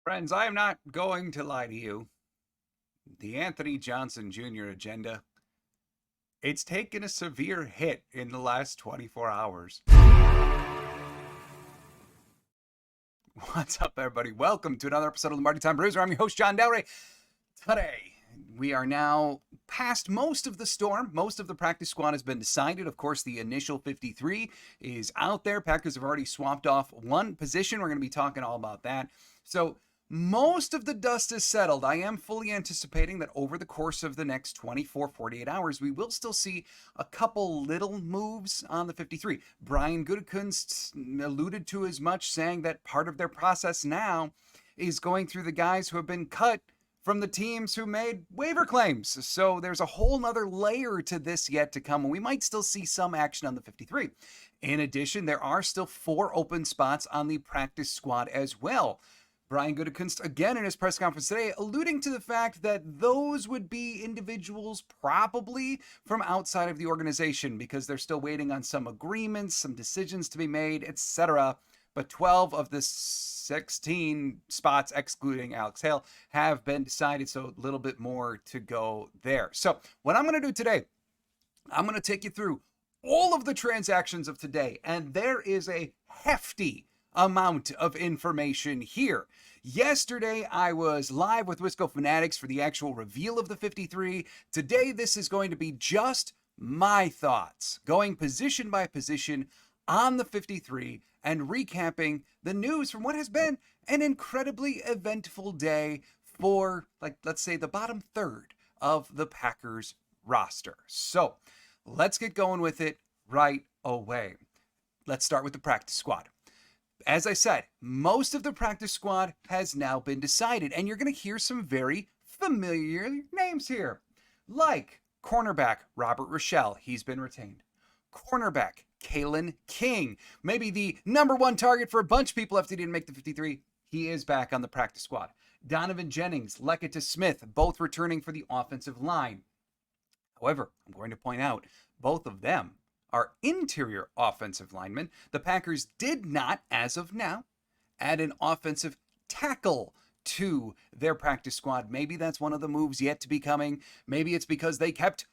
Friends, I am not going to lie to you. The Anthony Johnson Jr. agenda, it's taken a severe hit in the last 24 hours. What's up, everybody? Welcome to another episode of Lombardi Time Brews. I'm your host, John Delray. Today, we are now past most of the storm. Most of the practice squad has been decided. Of course, the initial 53 is out there. Packers have already swapped off one position. We're going to be talking all about that. So, most of the dust is settled. I am fully anticipating that over the course of the next 24, 48 hours, we will still see a couple little moves on the 53. Brian Gutekunst alluded to as much, saying that part of their process now is going through the guys who have been cut from the teams who made waiver claims. So there's a whole nother layer to this yet to come, and we might still see some action on the 53. In addition, there are still 4 open spots on the practice squad as well. Brian Gutekunst, again in his press conference today, alluding to the fact that those would be individuals probably from outside of the organization because they're still waiting on some agreements, some decisions to be made, etc. But 12 of the 16 spots, excluding Alex Hale, have been decided, so a little bit more to go there. So what I'm going to do today, I'm going to take you through all of the transactions of today, and there is a hefty amount of information here. Yesterday, I was live with Wisco Fanatics for the actual reveal of the 53. Today, this is going to be just my thoughts, going position by position on the 53 and recapping the news from what has been an incredibly eventful day for, let's say, the bottom third of the Packers roster. So, let's get going with it right away. Let's start with the practice squad. As I said, most of the practice squad has now been decided, and you're going to hear some very familiar names here, like cornerback Robert Rochelle. He's been retained. Cornerback Kalen King, maybe the number one target for a bunch of people after he didn't make the 53. He is back on the practice squad. Donovan Jennings, Leketa Smith, both returning for the offensive line. However, I'm going to point out both of them are interior offensive linemen. The Packers did not, as of now, add an offensive tackle to their practice squad. Maybe that's one of the moves yet to be coming. Maybe it's because they kept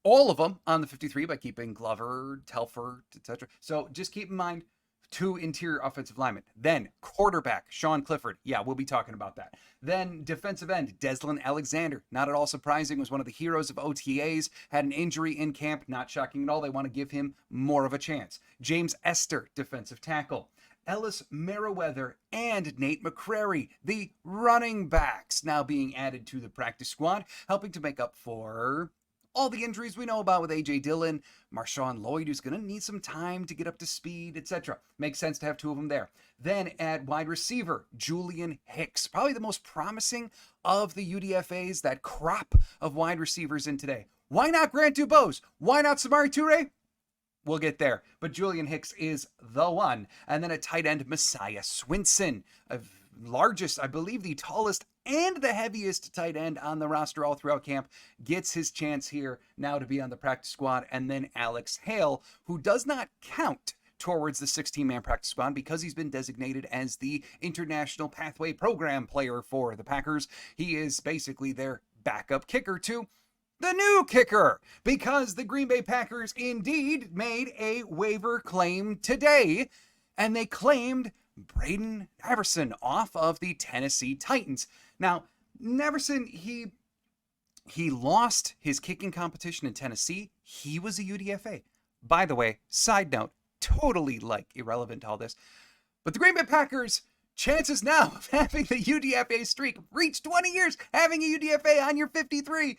all of them on the 53 by keeping Glover, Telford, etc. So just keep in mind 2 interior offensive linemen. Then quarterback Sean Clifford. Yeah, we'll be talking about that. Then defensive end Deslin Alexander. Not at all surprising. Was one of the heroes of OTAs. Had an injury in camp. Not shocking at all. They want to give him more of a chance. James Esther, defensive tackle. Ellis Merriweather and Nate McCrary, the running backs, now being added to the practice squad, helping to make up for all the injuries we know about with A.J. Dillon, Marshawn Lloyd, who's going to need some time to get up to speed, etc. Makes sense to have 2 of them there. Then at wide receiver, Julian Hicks, probably the most promising of the UDFAs, that crop of wide receivers in today. Why not Grant Dubose? Why not Samari Toure? We'll get there, but Julian Hicks is the one. And then at tight end, Messiah Swinson, largest, I believe the tallest and the heaviest tight end on the roster all throughout camp, gets his chance here now to be on the practice squad. And then Alex Hale, who does not count towards the 16-man practice squad because he's been designated as the International Pathway Program player for the Packers. He is basically their backup kicker to the new kicker, because the Green Bay Packers indeed made a waiver claim today, and they claimed Braden Neverson off of the Tennessee Titans. Now, Neverson, he lost his kicking competition in Tennessee. He was a UDFA. By the way, side note, totally irrelevant to all this, but the Green Bay Packers, chances now of having the UDFA streak reach 20 years, having a UDFA on your 53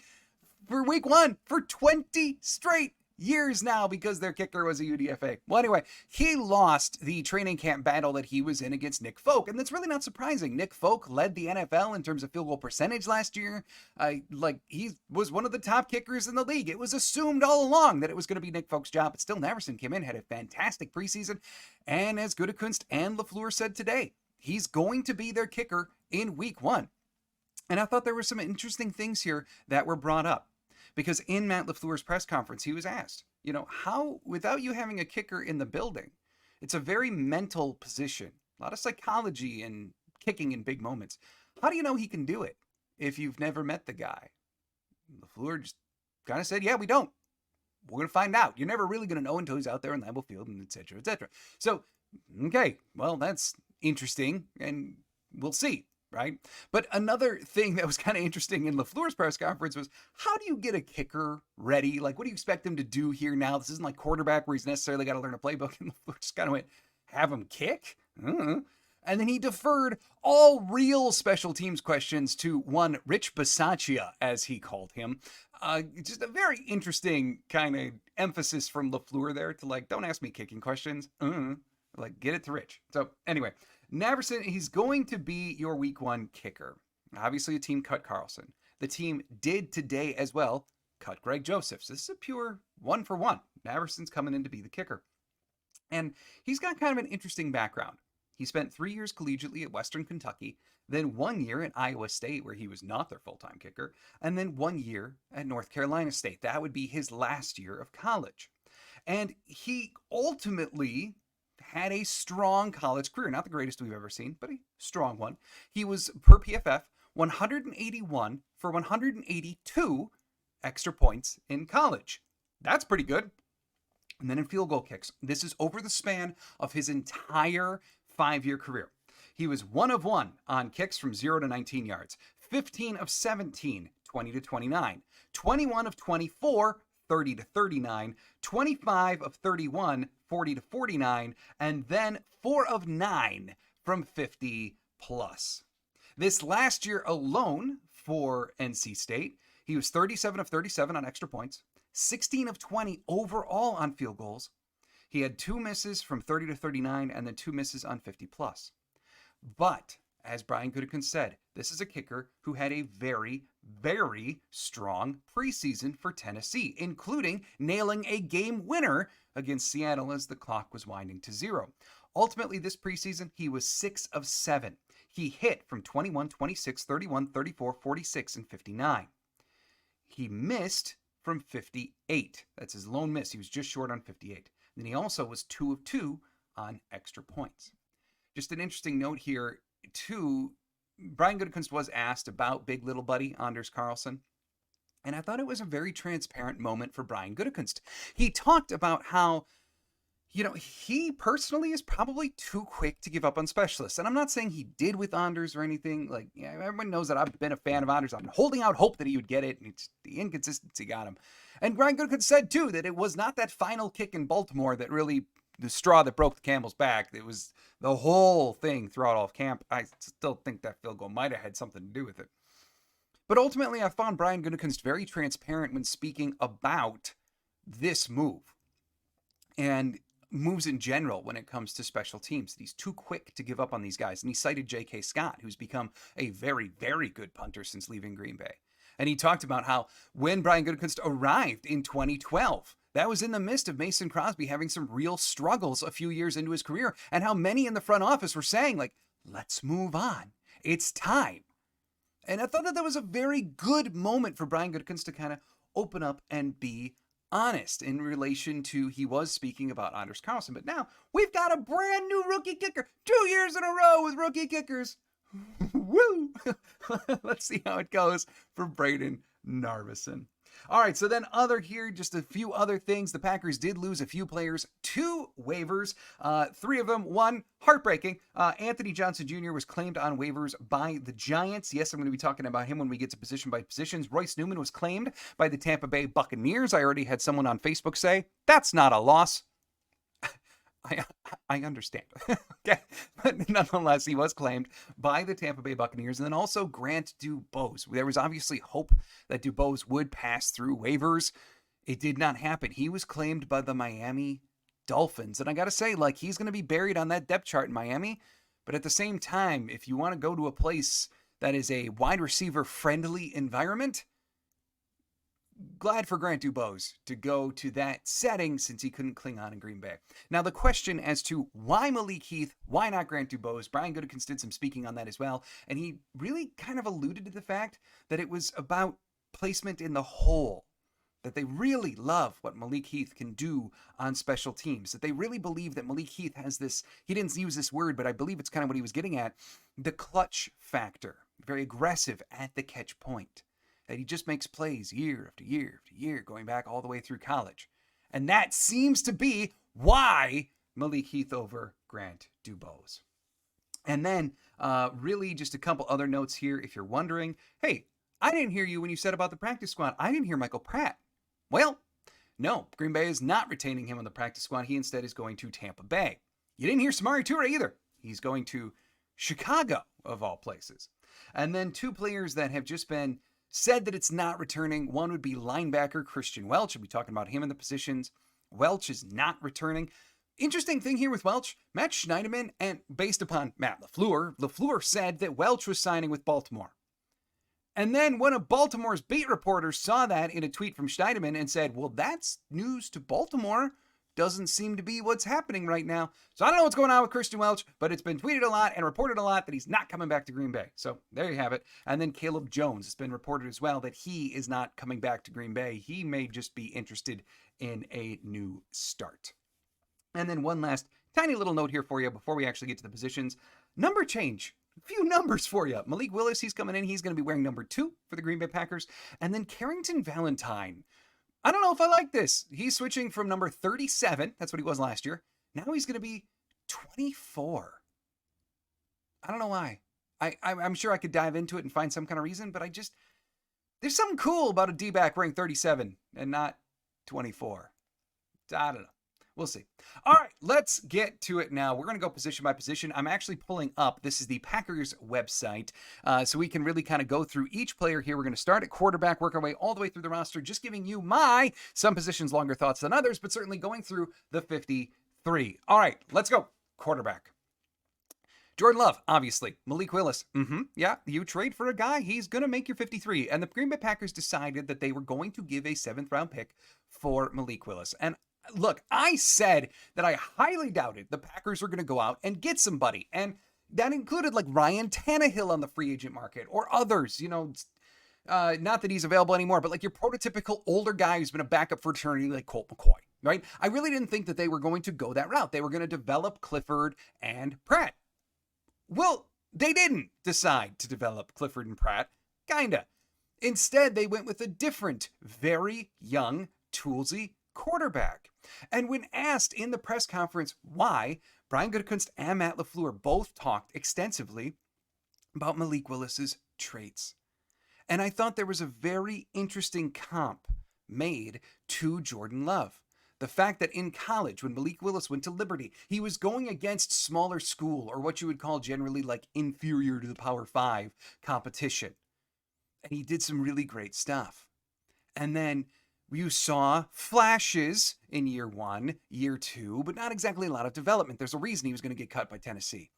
for week 1 for 20 straight years now because their kicker was a UDFA. Well, anyway, he lost the training camp battle that he was in against Nick Folk, and that's really not surprising. Nick Folk led the NFL in terms of field goal percentage last year. He was one of the top kickers in the league. It was assumed all along that it was going to be Nick Folk's job, but still Neverson came in, had a fantastic preseason, and as Gutekunst and LaFleur said today, he's going to be their kicker in week 1. And I thought there were some interesting things here that were brought up. Because in Matt LaFleur's press conference, he was asked, how, without you having a kicker in the building, it's a very mental position, a lot of psychology and kicking in big moments. How do you know he can do it if you've never met the guy? LaFleur just kind of said, yeah, we don't. We're going to find out. You're never really going to know until he's out there in Lambeau Field, and et cetera, et cetera. So, okay, well, that's interesting, and we'll see, right? But another thing that was kind of interesting in LaFleur's press conference was, how do you get a kicker ready? Like, what do you expect him to do here now? This isn't like quarterback where he's necessarily got to learn a playbook, and LaFleur just kind of went, have him kick? And then he deferred all real special teams questions to one Rich Bisaccia, as he called him. Just a very interesting kind of emphasis from LaFleur there to like, don't ask me kicking questions. Like, get it to Rich. So anyway, Naverson, he's going to be your week 1 kicker. Obviously, a team cut Carlson. The team did today as well cut Greg Josephs. This is a pure 1-for-1. Naverson's coming in to be the kicker. And he's got kind of an interesting background. He spent 3 years collegiately at Western Kentucky, then 1 year at Iowa State, where he was not their full-time kicker, and then 1 year at North Carolina State. That would be his last year of college. And he ultimately had a strong college career. Not the greatest we've ever seen, but a strong one. He was, per PFF, 181 for 182 extra points in college. That's pretty good. And then in field goal kicks, this is over the span of his entire 5-year career. He was 1 of 1 on kicks from 0 to 19 yards, 15 of 17, 20 to 29, 21 of 24, 30 to 39, 25 of 31, 40 to 49, and then 4 of 9 from 50 plus. This last year alone for NC State, he was 37 of 37 on extra points, 16 of 20 overall on field goals. He had 2 misses from 30 to 39 and then 2 misses on 50 plus. But, as Brian Gutekunst said, this is a kicker who had a very, very strong preseason for Tennessee, including nailing a game winner against Seattle as the clock was winding to 0. Ultimately, this preseason, he was 6 of 7. He hit from 21, 26, 31, 34, 46, and 59. He missed from 58. That's his lone miss. He was just short on 58. Then he also was 2 of 2 on extra points. Just an interesting note here, too. Brian Gutekunst was asked about Big Little Buddy, Anders Carlson. And I thought it was a very transparent moment for Brian Gutekunst. He talked about how, he personally is probably too quick to give up on specialists. And I'm not saying he did with Anders or anything. Like, everyone knows that I've been a fan of Anders. I'm holding out hope that he would get it. And it's the inconsistency got him. And Brian Gutekunst said, too, that it was not that final kick in Baltimore that really the straw that broke the camel's back. It was the whole thing throughout all of camp. I still think that field goal might have had something to do with it. But ultimately, I found Brian Gutekunst very transparent when speaking about this move and moves in general when it comes to special teams. He's too quick to give up on these guys. And he cited J.K. Scott, who's become a very, very good punter since leaving Green Bay. And he talked about how when Brian Gutekunst arrived in 2012, that was in the midst of Mason Crosby having some real struggles a few years into his career, and how many in the front office were saying, like, let's move on. It's time. And I thought that was a very good moment for Brian Gutekunst to kind of open up and be honest in relation to, he was speaking about Anders Carlson, but now we've got a brand new rookie kicker, 2 years in a row with rookie kickers. Woo! Let's see how it goes for Braden Narveson. All right, so then just a few other things. The Packers did lose a few players to waivers. 3 of them, one, heartbreaking. Anthony Johnson Jr. was claimed on waivers by the Giants. Yes, I'm going to be talking about him when we get to position by positions. Royce Newman was claimed by the Tampa Bay Buccaneers. I already had someone on Facebook say, that's not a loss. I understand. Okay. But nonetheless, he was claimed by the Tampa Bay Buccaneers. And then also Grant Dubose. There was obviously hope that Dubose would pass through waivers. It did not happen. He was claimed by the Miami Dolphins. And I got to say, like, he's going to be buried on that depth chart in Miami. But at the same time, if you want to go to a place that is a wide receiver friendly environment, glad for Grant Dubose to go to that setting since he couldn't cling on in Green Bay. Now, the question as to why Malik Heath, why not Grant Dubose, Brian Gutekunst did some speaking on that as well, and he really kind of alluded to the fact that it was about placement in the hole, that they really love what Malik Heath can do on special teams, that they really believe that Malik Heath has this, he didn't use this word, but I believe it's kind of what he was getting at, the clutch factor. very aggressive at the catch point, that he just makes plays year after year after year, going back all the way through college. And that seems to be why Malik Heath over Grant Dubose. And then really just a couple other notes here. If you're wondering, hey, I didn't hear you when you said about the practice squad. I didn't hear Michael Pratt. Well, no, Green Bay is not retaining him on the practice squad. He instead is going to Tampa Bay. You didn't hear Samori Toure either. He's going to Chicago, of all places. And then two players that have just been said that it's not returning. One would be linebacker Christian Welch. We'll be talking about him in the positions. Welch is not returning. Interesting thing here with Welch, Matt Schneiderman, and based upon Matt LaFleur said that Welch was signing with Baltimore. And then one of Baltimore's beat reporters saw that in a tweet from Schneiderman and said, well, that's news to Baltimore. Doesn't seem to be what's happening right now. So I don't know what's going on with Christian Welch, but it's been tweeted a lot and reported a lot that he's not coming back to Green Bay. So there you have it. And then Caleb Jones, it's been reported as well that he is not coming back to Green Bay. He may just be interested in a new start. And then one last tiny little note here for you before we actually get to the positions. Number change. A few numbers for you. Malik Willis, he's coming in. He's going to be wearing number 2 for the Green Bay Packers. And then Carrington Valentine. I don't know if I like this. He's switching from number 37. That's what he was last year. Now he's going to be 24. I don't know why. I'm sure I could dive into it and find some kind of reason, but there's something cool about a D-back wearing 37 and not 24. I don't know. We'll see. All right, let's get to it now. We're going to go position by position. I'm actually pulling up. This is the Packers website, so we can really kind of go through each player here. We're going to start at quarterback, work our way all the way through the roster, just giving you some positions longer thoughts than others, but certainly going through the 53. All right, let's go. Quarterback. Jordan Love, obviously. Malik Willis. Yeah, you trade for a guy, he's going to make your 53. And the Green Bay Packers decided that they were going to give a 7th-round pick for Malik Willis. And look, I said that I highly doubted the Packers were going to go out and get somebody. And that included like Ryan Tannehill on the free agent market or others, not that he's available anymore, but like your prototypical older guy who's been a backup for eternity like Colt McCoy, right? I really didn't think that they were going to go that route. They were going to develop Clifford and Pratt. Well, they didn't decide to develop Clifford and Pratt, kinda. Instead, they went with a different, very young, toolsy quarterback. And when asked in the press conference why, Brian Gutekunst and Matt LaFleur both talked extensively about Malik Willis's traits. And I thought there was a very interesting comp made to Jordan Love. The fact that in college, when Malik Willis went to Liberty, he was going against smaller school, or what you would call generally like inferior to the Power 5 competition. And he did some really great stuff. And then you saw flashes in year 1, year 2, but not exactly a lot of development. There's a reason he was going to get cut by Tennessee.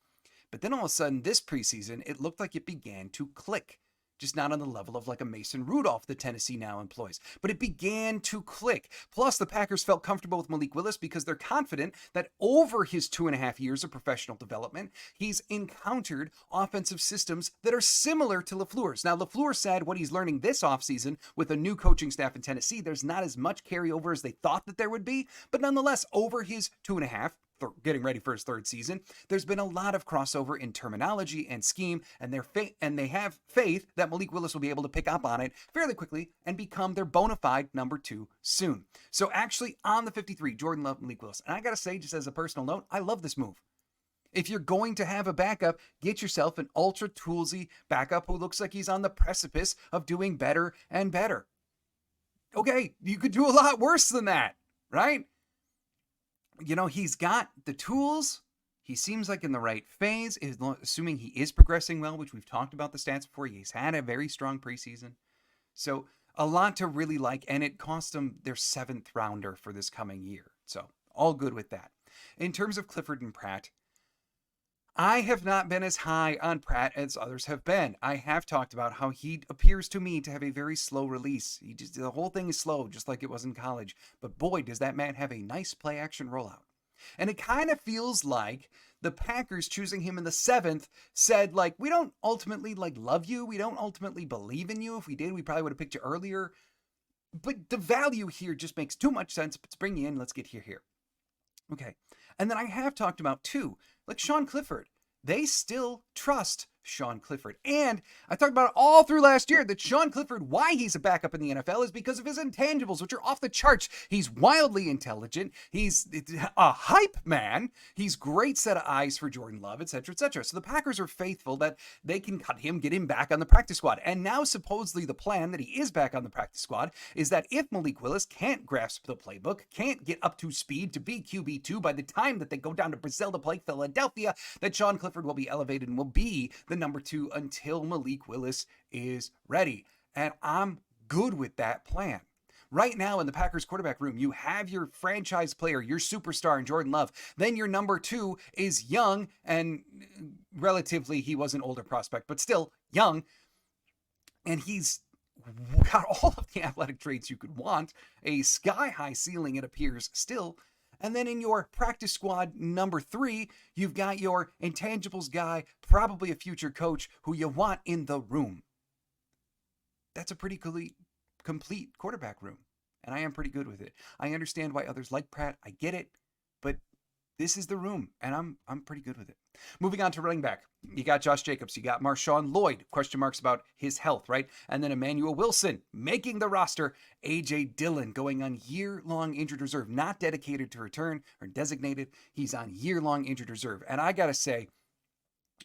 But then all of a sudden, this preseason, it looked like it began to click. Just not on the level of like a Mason Rudolph that Tennessee now employs. But it began to click. Plus, the Packers felt comfortable with Malik Willis because they're confident that over his 2.5 years of professional development, he's encountered offensive systems that are similar to LaFleur's. Now, LaFleur said what he's learning this offseason with a new coaching staff in Tennessee, there's not as much carryover as they thought that there would be. But nonetheless, over his 2.5, getting ready for his 3rd season, there's been a lot of crossover in terminology and scheme, and they have faith that Malik Willis will be able to pick up on it fairly quickly and become their bona fide number 2 soon. So actually on the 53, Jordan Love, Malik Willis. And I gotta say, just as a personal note, I love this move. If you're going to have a backup, get yourself an ultra toolsy backup who looks like he's on the precipice of doing better and better. Okay, you could do a lot worse than that, right? He's got the tools. He seems like in the right phase, assuming he is progressing well, which we've talked about the stats before. He's had a very strong preseason. So a lot to really like, and it cost them their 7th rounder for this coming year. So all good with that. In terms of Clifford and Pratt, I have not been as high on Pratt as others have been. I have talked about how he appears to me to have a very slow release. The whole thing is slow, just like it was in college. But boy, does that man have a nice play action rollout. And it kind of feels like the Packers choosing him in the 7th said, like, we don't ultimately love you. We don't ultimately believe in you. If we did, we probably would have picked you earlier. But the value here just makes too much sense. Let's bring you in. Let's get here. Okay. And then I have talked about too, like Sean Clifford. They still trust Sean Clifford. And I talked about it all through last year that Sean Clifford, why he's a backup in the NFL is because of his intangibles, which are off the charts. He's wildly intelligent. He's a hype man. He's great set of eyes for Jordan Love, etc., etc. So the Packers are faithful that they can cut him, get him back on the practice squad. And now supposedly the plan that he is back on the practice squad is that if Malik Willis can't grasp the playbook, can't get up to speed to be QB2 by the time that they go down to Brazil to play Philadelphia, that Sean Clifford will be elevated and will be the number 2 until Malik Willis is ready. And I'm good with that plan. Right now in the Packers quarterback room, you have your franchise player, your superstar in Jordan Love. Then your number 2 is young and relatively, he was an older prospect, but still young. And he's got all of the athletic traits you could want, a sky-high ceiling, it appears, still. And then in your practice squad number 3, you've got your intangibles guy, probably a future coach who you want in the room. That's a pretty complete quarterback room, and I am pretty good with it. I understand why others like Pratt. I get it, but this is the room, and I'm pretty good with it. Moving on to running back. You got Josh Jacobs. You got Marshawn Lloyd. Question marks about his health, right? And then Emmanuel Wilson making the roster. A.J. Dillon going on year-long injured reserve. Not dedicated to return or designated. He's on year-long injured reserve. And I got to say,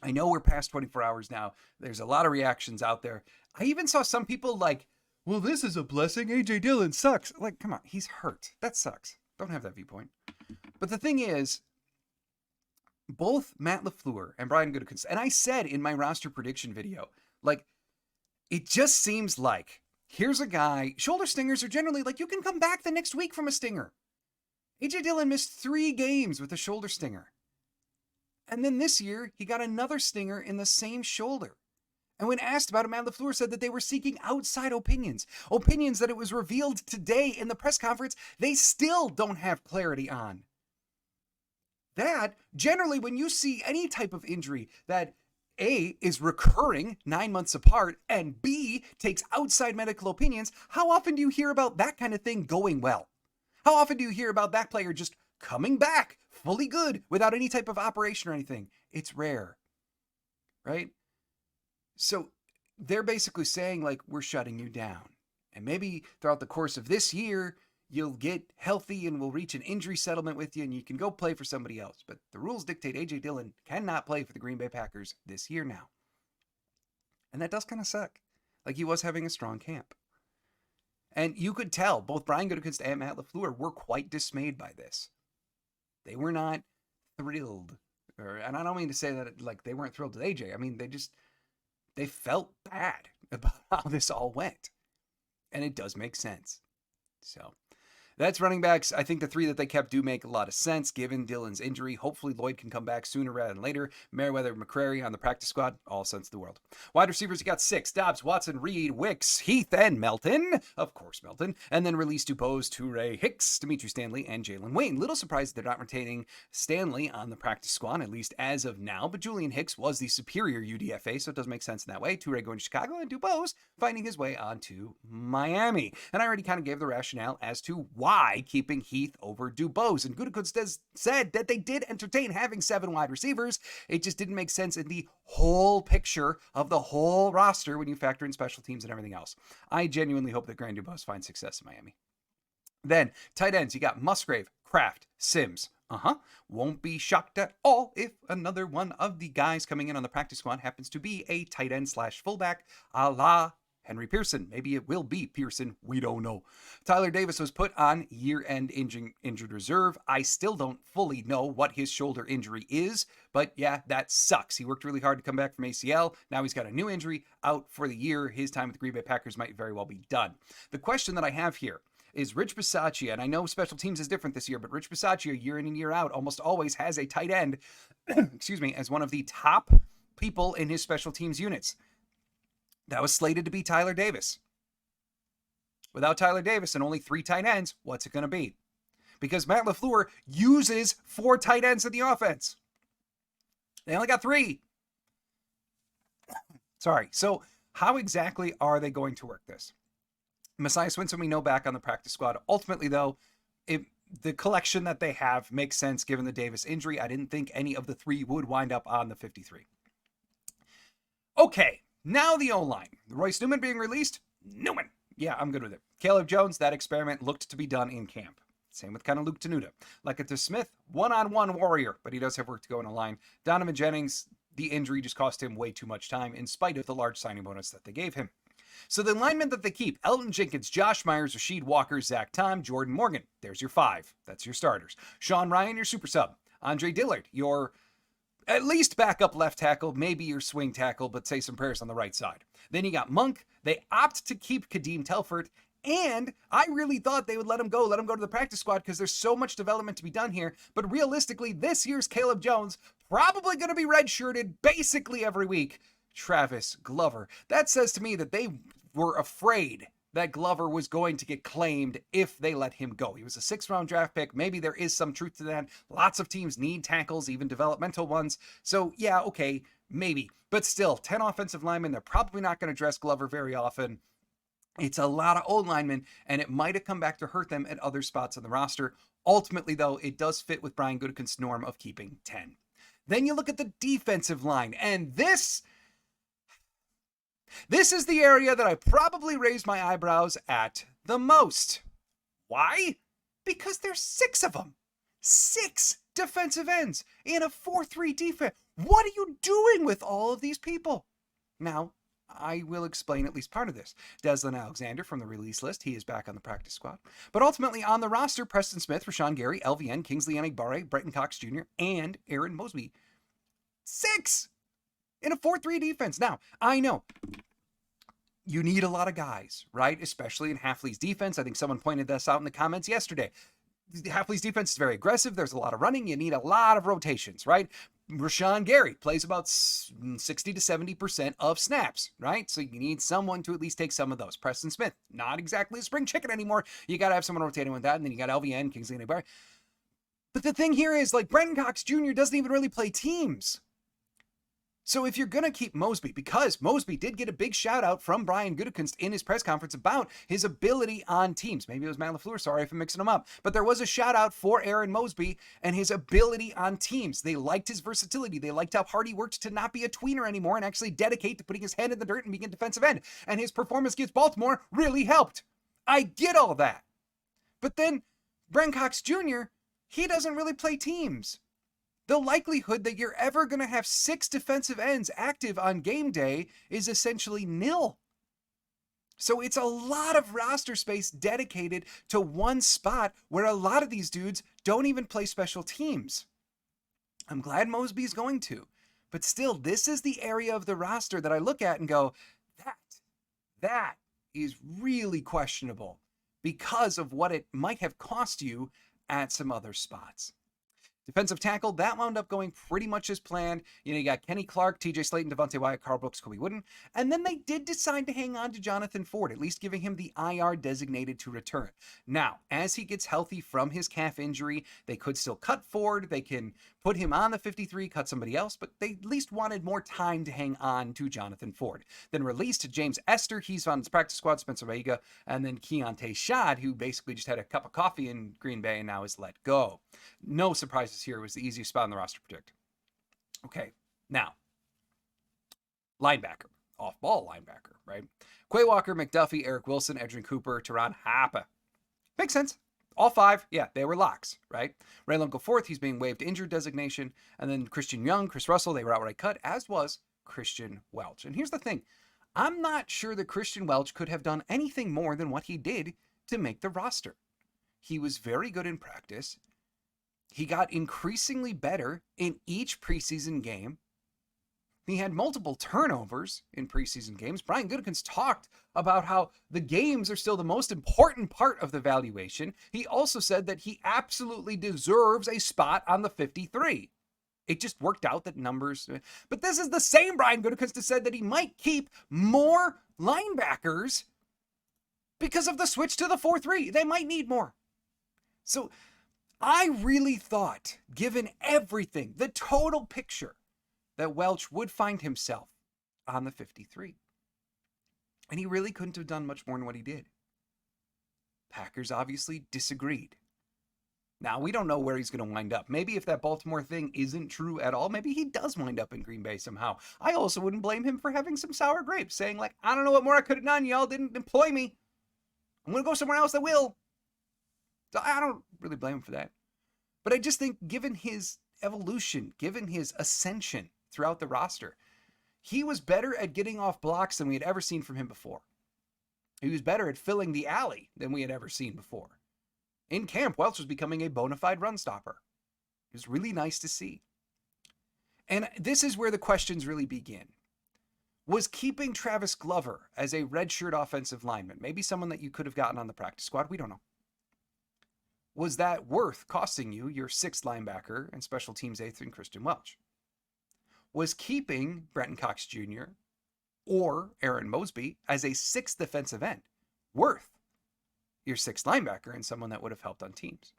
I know we're past 24 hours now. There's a lot of reactions out there. I even saw some people like, well, this is a blessing. A.J. Dillon sucks. Like, come on. He's hurt. That sucks. Don't have that viewpoint. But the thing is, both Matt LaFleur and Brian Gutekunst, and I said in my roster prediction video, like, it just seems like here's a guy, shoulder stingers are generally like, you can come back the next week from a stinger. A.J. Dillon missed 3 games with a shoulder stinger. And then this year, he got another stinger in the same shoulder. And when asked about it, Matt LaFleur said that they were seeking outside opinions that it was revealed today in the press conference they still don't have clarity on. That, generally, when you see any type of injury that A, is recurring 9 months apart, and B, takes outside medical opinions, how often do you hear about that kind of thing going well? How often do you hear about that player just coming back fully good without any type of operation or anything? It's rare, right? So they're basically saying, like, we're shutting you down. And maybe throughout the course of this year, you'll get healthy and we'll reach an injury settlement with you and you can go play for somebody else. But the rules dictate A.J. Dillon cannot play for the Green Bay Packers this year now. And that does kind of suck. Like, he was having a strong camp. And you could tell both Brian Gutekunst and Matt LaFleur were quite dismayed by this. They were not thrilled. And I don't mean to say that like they weren't thrilled with A.J. I mean, they felt bad about how this all went. And it does make sense. So that's running backs. I think the 3 that they kept do make a lot of sense given Dillon's injury. Hopefully Lloyd can come back sooner rather than later. Merriweather, McCrary on the practice squad. All sense of the world. Wide receivers, you got 6. Dobbs, Watson, Reed, Wicks, Heath, and Melton. Of course, Melton. And then release Dubose, Toure, Hicks, Dimitri Stanley, and Jalen Wayne. Little surprised they're not retaining Stanley on the practice squad, at least as of now. But Julian Hicks was the superior UDFA, so it does make sense in that way. Toure going to Chicago, and Dubose finding his way on to Miami. And I already kind of gave the rationale as to why keeping Heath over Dubose. And Gutekunst said that they did entertain having 7 wide receivers. It just didn't make sense in the whole picture of the whole roster when you factor in special teams and everything else. I genuinely hope that Grant Dubose finds success in Miami. Then, tight ends, you got Musgrave, Kraft, Sims. Won't be shocked at all if another one of the guys coming in on the practice squad happens to be a tight end / fullback a la Henry Pearson. Maybe it will be Pearson. We don't know. Tyler Davis was put on year-end injured reserve. I still don't fully know what his shoulder injury is, but yeah, that sucks. He worked really hard to come back from ACL. Now he's got a new injury out for the year. His time with the Green Bay Packers might very well be done. The question that I have here is Rich Bisaccia, and I know special teams is different this year, but Rich Bisaccia, year in and year out, almost always has a tight end, as one of the top people in his special teams units. That was slated to be Tyler Davis. Without Tyler Davis and only 3 tight ends, what's it going to be? Because Matt LaFleur uses 4 tight ends in the offense. They only got 3. Sorry. So how exactly are they going to work this? Messiah Swinson, we know, back on the practice squad. Ultimately, though, the collection that they have makes sense given the Davis injury. I didn't think any of the 3 would wind up on the 53. Okay, now the O-line. Royce Newman being released? Newman. Yeah, I'm good with it. Caleb Jones, that experiment looked to be done in camp. Same with kind of Luke Tenuta. Leketa Smith, one-on-one warrior, but he does have work to go in a line. Donovan Jennings, the injury just cost him way too much time in spite of the large signing bonus that they gave him. So the linemen that they keep, Elton Jenkins, Josh Myers, Rasheed Walker, Zach Tom, Jordan Morgan. There's your 5. That's your starters. Sean Ryan, your super sub. Andre Dillard, your at least backup left tackle, maybe your swing tackle, but say some prayers on the right side. Then you got Monk. They opt to keep Kadeem Telford. And I really thought they would let him go to the practice squad because there's so much development to be done here. But realistically, this year's Caleb Jones probably going to be redshirted basically every week. Travis Glover. That says to me that they were afraid that Glover was going to get claimed if they let him go. He was a 6th-round draft pick. Maybe there is some truth to that. Lots of teams need tackles, even developmental ones. So yeah, okay, maybe. But still, 10 offensive linemen, they're probably not going to dress Glover very often. It's a lot of old linemen, and it might have come back to hurt them at other spots on the roster. Ultimately, though, it does fit with Brian Gutekunst's norm of keeping 10. Then you look at the defensive line, and this is the area that I probably raised my eyebrows at the most. Why? Because there's 6 of them. 6 defensive ends in a 4-3 defense. What are you doing with all of these people? Now, I will explain at least part of this. Deslin Alexander from the release list, he is back on the practice squad. But ultimately on the roster, Preston Smith, Rashawn Gary, LVN, Kingsley Enagbare, Brenton Cox Jr., and Aaron Mosby. 6 in a 4-3 defense. Now, I know you need a lot of guys, right? Especially in Hafley's defense. I think someone pointed this out in the comments yesterday. Hafley's defense is very aggressive. There's a lot of running. You need a lot of rotations, right? Rashawn Gary plays about 60 to 70% of snaps, right? So you need someone to at least take some of those. Preston Smith, not exactly a spring chicken anymore. You got to have someone rotating with that. And then you got LVN, Kingsley Enagbare. But the thing here is, like, Brenton Cox Jr. doesn't even really play teams. So if you're going to keep Mosby, because Mosby did get a big shout out from Brian Gutekunst in his press conference about his ability on teams. Maybe it was Matt LaFleur, sorry if I'm mixing them up. But there was a shout out for Aaron Mosby and his ability on teams. They liked his versatility. They liked how hard he worked to not be a tweener anymore and actually dedicate to putting his head in the dirt and being a defensive end. And his performance against Baltimore really helped. I get all that. But then Brenton Cox Jr., he doesn't really play teams. The likelihood that you're ever going to have 6 defensive ends active on game day is essentially nil. So it's a lot of roster space dedicated to one spot where a lot of these dudes don't even play special teams. I'm glad Mosby's going to, but still, this is the area of the roster that I look at and go, that is really questionable because of what it might have cost you at some other spots. Defensive tackle, that wound up going pretty much as planned. You got Kenny Clark, TJ Slayton, Devontae Wyatt, Carl Brooks, Kobe Wooden. And then they did decide to hang on to Jonathan Ford, at least giving him the IR designated to return. Now, as he gets healthy from his calf injury, they could still cut Ford. They can put him on the 53, cut somebody else, but they at least wanted more time to hang on to Jonathan Ford. Then released James Esther, he's on his practice squad, Spencer Vega, and then Keontae Shad, who basically just had a cup of coffee in Green Bay and now is let go. No surprises here. It was the easiest spot on the roster to predict. Okay, now, linebacker, off-ball linebacker, right? Quay Walker, McDuffie, Eric Wilson, Edrin Cooper, Teron Hapa. Makes sense. All 5, yeah, they were locks, right? Raylan Goforth, he's being waived injured designation. And then Christian Young, Chris Russell, they were outright cut, as was Christian Welch. And here's the thing. I'm not sure that Christian Welch could have done anything more than what he did to make the roster. He was very good in practice. He got increasingly better in each preseason game. He had multiple turnovers in preseason games. Brian Gutekunst talked about how the games are still the most important part of the valuation. He also said that he absolutely deserves a spot on the 53. It just worked out that numbers. But this is the same Brian Gutekunst that said that he might keep more linebackers because of the switch to the 4-3. They might need more. So I really thought, given everything, the total picture, that Welch would find himself on the 53. And he really couldn't have done much more than what he did. Packers obviously disagreed. Now, we don't know where he's going to wind up. Maybe if that Baltimore thing isn't true at all, maybe he does wind up in Green Bay somehow. I also wouldn't blame him for having some sour grapes, saying like, I don't know what more I could have done. Y'all didn't employ me. I'm going to go somewhere else that will. So I don't really blame him for that. But I just think given his evolution, given his ascension throughout the roster, he was better at getting off blocks than we had ever seen from him before. He was better at filling the alley than we had ever seen before. In camp, Welch was becoming a bona fide run stopper. It was really nice to see. And this is where the questions really begin. Was keeping Travis Glover as a redshirt offensive lineman, maybe someone that you could have gotten on the practice squad, we don't know. Was that worth costing you your sixth linebacker and special teams eighth in Christian Welch? Was keeping Brenton Cox Jr. or Aaron Mosby as a sixth defensive end worth your sixth linebacker and someone that would have helped on teams?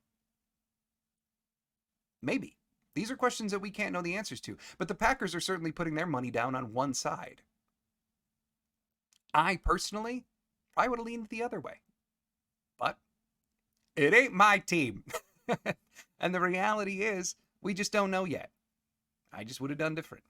Maybe. These are questions that we can't know the answers to, but the Packers are certainly putting their money down on one side. I personally probably would have leaned the other way, but it ain't my team. And the reality is we just don't know yet. I just would have done different.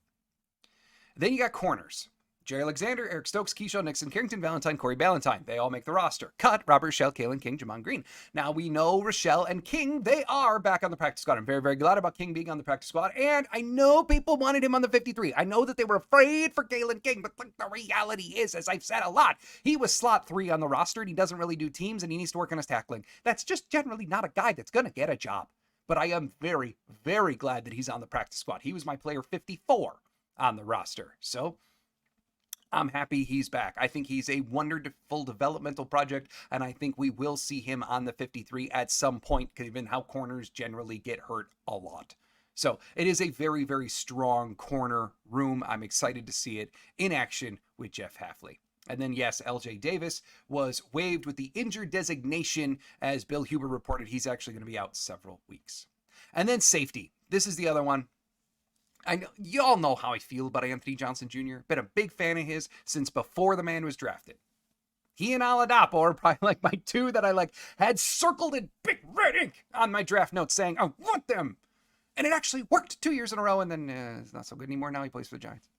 Then you got corners. Jerry Alexander, Eric Stokes, Keyshawn Nixon, Carrington Valentine, Corey Ballantyne. They all make the roster. Cut, Robert Rochelle, Kalen King, Jamon Green. Now we know Rochelle and King, they are back on the practice squad. I'm very, very glad about King being on the practice squad. And I know people wanted him on the 53. I know that they were afraid for Kalen King, but the reality is, as I've said a lot, he was slot 3 on the roster and he doesn't really do teams and he needs to work on his tackling. That's just generally not a guy that's going to get a job. But I am very, very glad that he's on the practice squad. He was my player 54 on the roster. So I'm happy he's back. I think he's a wonderful developmental project, and I think we will see him on the 53 at some point, given how corners generally get hurt a lot. So it is a very, very strong corner room. I'm excited to see it in action with Jeff Hafley. And then, yes, LJ Davis was waived with the injured designation. As Bill Huber reported, he's actually going to be out several weeks. And then safety. This is the other one. I know y'all know how I feel about Anthony Johnson Jr. Been a big fan of his since before the man was drafted. He and Oladapo are probably like my two that I had circled in big red ink on my draft notes saying, I want them. And it actually worked 2 years in a row, and then it's not so good anymore. Now he plays for the Giants.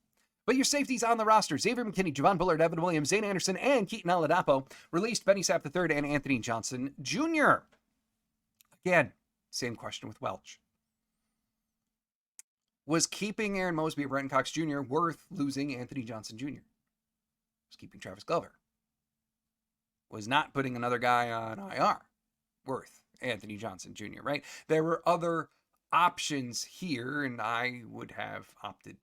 But your safeties on the roster: Xavier McKinney, Javon Bullard, Evan Williams, Zane Anderson, and Keaton Oladapo. Released Benny Sapp III and Anthony Johnson Jr. Again, same question with Welch. Was keeping Aaron Mosby and Brenton Cox Jr. worth losing Anthony Johnson Jr.? Was keeping Travis Glover? Was not putting another guy on IR worth Anthony Johnson Jr., right? There were other options here, and I would have opted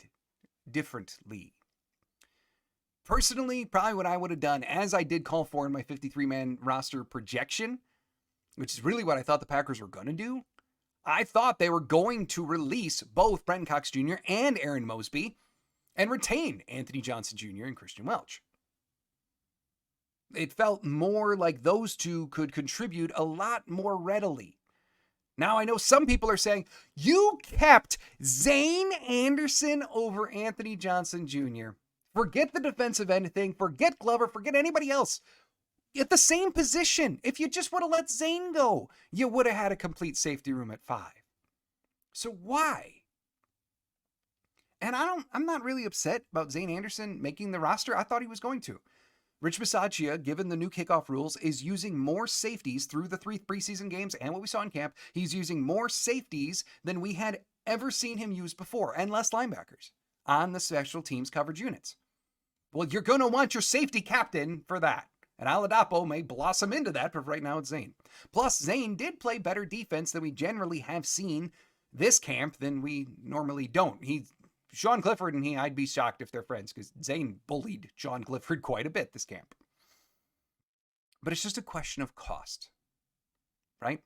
differently. Personally, probably what I would have done, as I did call for in my 53-man roster projection, which is really what I thought the Packers were going to do, I thought they were going to release both Brenton Cox Jr. and Aaron Mosby and retain Anthony Johnson Jr. and Christian Welch. It felt more like those two could contribute a lot more readily. Now, I know some people are saying, you kept Zane Anderson over Anthony Johnson Jr. Forget the defensive end thing. Forget Glover. Forget anybody else. At the same position, if you just would have let Zane go, you would have had a complete safety room at 5. So why? And I'm not really upset about Zane Anderson making the roster. I thought he was going to. Rich Bisaccia, given the new kickoff rules, is using more safeties through the 3 preseason games and what we saw in camp. He's using more safeties than we had ever seen him use before, and less linebackers on the special teams coverage units. Well, you're going to want your safety captain for that. And Oladapo may blossom into that, but right now it's Zane. Plus, Zane did play better defense than we generally have seen this camp than we normally don't. Sean Clifford and I'd be shocked if they're friends, because Zane bullied Sean Clifford quite a bit this camp. But it's just a question of cost, right?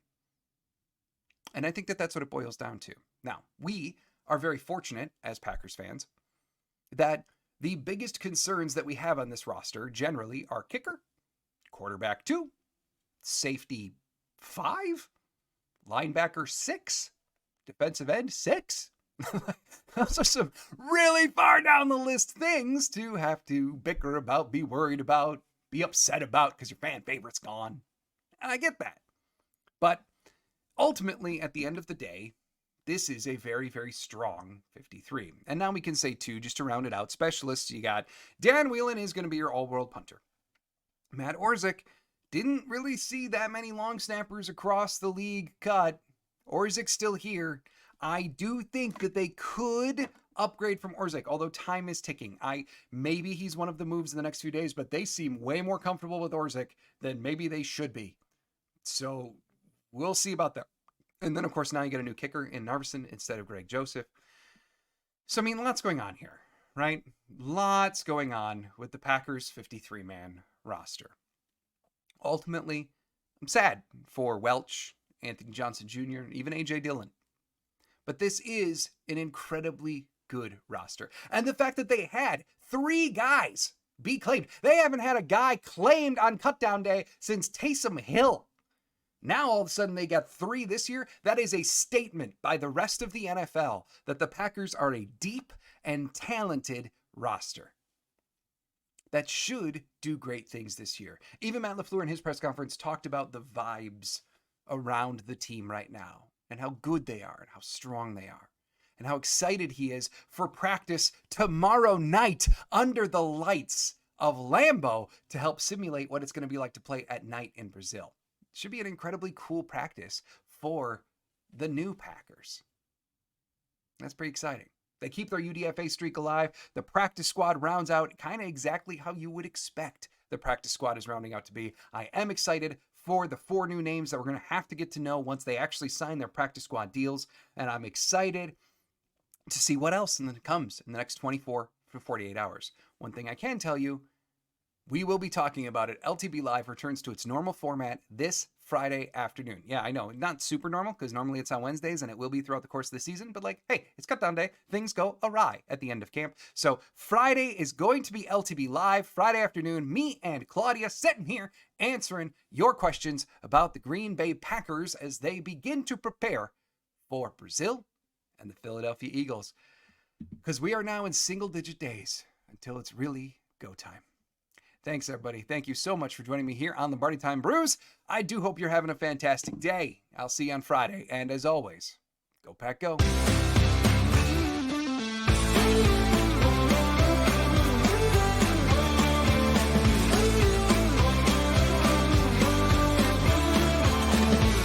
And I think that that's what it boils down to. Now, we are very fortunate as Packers fans that the biggest concerns that we have on this roster generally are kicker, quarterback 2, safety 5, linebacker 6, defensive end 6. Those are some really far down the list things to have to bicker about, be worried about, be upset about because your fan favorite's gone. And I get that. But Ultimately, at the end of the day, this is a very, very strong 53. And now we can say, too, just to round it out, specialists, you got Dan Whelan is going to be your all-world punter. Matt Orzik didn't really see that many long snappers across the league cut. Orzik's still here. I do think that they could upgrade from Orzik, although time is ticking. Maybe he's one of the moves in the next few days, but they seem way more comfortable with Orzik than maybe they should be. So we'll see about that. And then, of course, now you get a new kicker in Narveson instead of Greg Joseph. So, I mean, lots going on here, right? Lots going on with the Packers' 53-man roster. Ultimately, I'm sad for Welch, Anthony Johnson Jr., and even A.J. Dillon. But this is an incredibly good roster. And the fact that they had 3 guys be claimed. They haven't had a guy claimed on cutdown day since Taysom Hill. Now all of a sudden they got 3 this year. That is a statement by the rest of the NFL that the Packers are a deep and talented roster that should do great things this year. Even Matt LaFleur in his press conference talked about the vibes around the team right now and how good they are and how strong they are and how excited he is for practice tomorrow night under the lights of Lambeau to help simulate what it's going to be like to play at night in Brazil. It should be an incredibly cool practice for the new Packers. That's pretty exciting. They keep their UDFA streak alive. The practice squad rounds out kind of exactly how you would expect the practice squad is rounding out to be. I am excited for the 4 new names that we're going to have to get to know once they actually sign their practice squad deals. And I'm excited to see what else comes in the next 24 to 48 hours. One thing I can tell you, we will be talking about it. LTB Live returns to its normal format this Friday afternoon. Yeah, I know, not super normal because normally it's on Wednesdays and it will be throughout the course of the season. But like, hey, it's cutdown day. Things go awry at the end of camp. So Friday is going to be LTB Live. Friday afternoon, me and Claudia sitting here answering your questions about the Green Bay Packers as they begin to prepare for Brazil and the Philadelphia Eagles. Because we are now in single-digit days until it's really go time. Thanks, everybody. Thank you so much for joining me here on Lombardi Time Brews. I do hope you're having a fantastic day. I'll see you on Friday. And as always, go Pack, go.